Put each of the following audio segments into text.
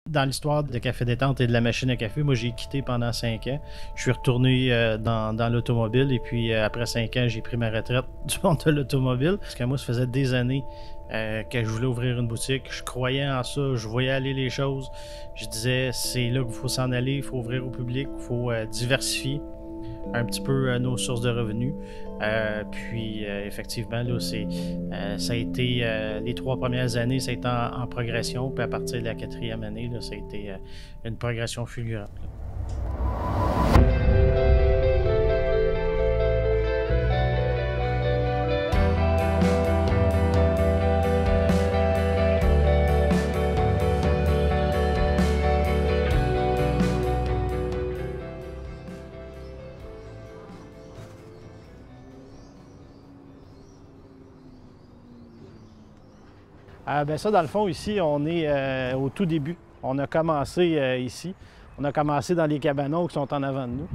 Dans l'histoire de Café Détente et de la machine à café, moi j'ai quitté pendant 5 ans. Je suis retourné dans l'automobile et puis après 5 ans, j'ai pris ma retraite du monde de l'automobile. Parce que moi, ça faisait des années que je voulais ouvrir une boutique. Je croyais en ça, je voyais aller les choses. Je disais, c'est là qu'il faut s'en aller, il faut ouvrir au public, il faut diversifier un petit peu nos sources de revenus. Effectivement, là, ça a été les 3 premières années, ça a été en progression, puis à partir de la 4e année, là, ça a été une progression fulgurante. Ça, dans le fond, ici, on est au tout début. On a commencé ici. On a commencé dans les cabanons qui sont en avant de nous.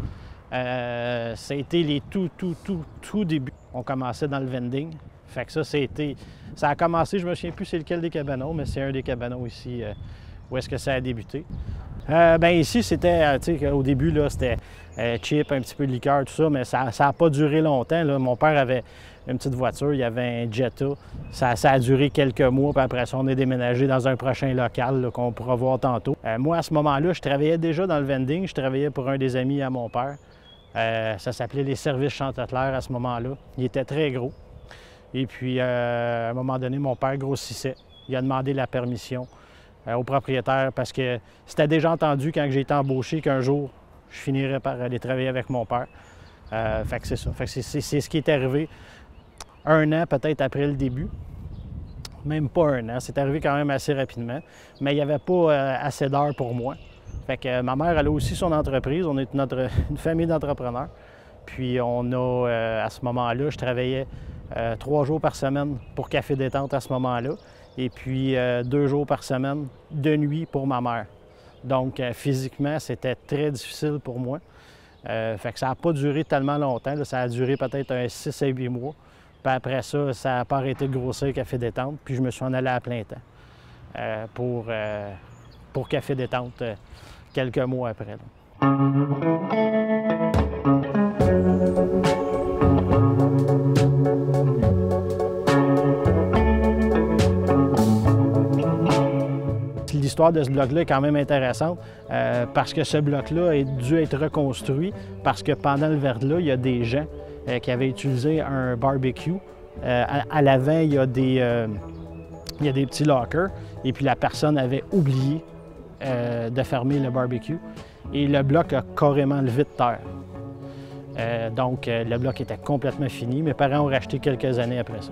Ça a été les tout débuts. On commençait dans le vending. Fait que ça a commencé, je me souviens plus c'est lequel des cabanons, mais c'est un des cabanons ici où est-ce que ça a débuté. Ici, c'était, au début, là, c'était chip, un petit peu de liqueur, tout ça, mais ça n'a pas duré longtemps, là. Mon père avait une petite voiture, il y avait un Jetta. Ça a duré quelques mois, puis après ça, on est déménagé dans un prochain local qu'on pourra voir tantôt. Moi, à ce moment-là, je travaillais déjà dans le vending. Je travaillais pour un des amis à mon père. Ça s'appelait les services Chantetelère à ce moment-là. Il était très gros. Et puis, à un moment donné, mon père grossissait. Il a demandé la permission au propriétaire parce que c'était déjà entendu quand j'ai été embauché qu'un jour, je finirais par aller travailler avec mon père. Fait que c'est ça. Fait que c'est ce qui est arrivé 1 an peut-être après le début. Même pas 1 an. C'est arrivé quand même assez rapidement. Mais il n'y avait pas assez d'heures pour moi. Fait que ma mère, elle a aussi son entreprise. On est une famille d'entrepreneurs. Puis on a, à ce moment-là, je travaillais 3 jours par semaine pour Café Détente à ce moment-là. Et puis 2 jours par semaine de nuit pour ma mère. Donc physiquement, c'était très difficile pour moi. Fait que ça n'a pas duré tellement longtemps. Là. Ça a duré peut-être 6 à 8 mois. Puis après ça, ça n'a pas arrêté de grossir Café Détente. Puis je me suis en allé à plein temps pour Café Détente quelques mois après. Là. L'histoire de ce bloc-là est quand même intéressante parce que ce bloc-là a dû être reconstruit parce que pendant le verglas, il y a des gens qui avaient utilisé un barbecue. À l'avant, il y a des petits lockers et puis la personne avait oublié de fermer le barbecue et le bloc a carrément levé de terre. Donc, le bloc était complètement fini. Mes parents ont racheté quelques années après ça.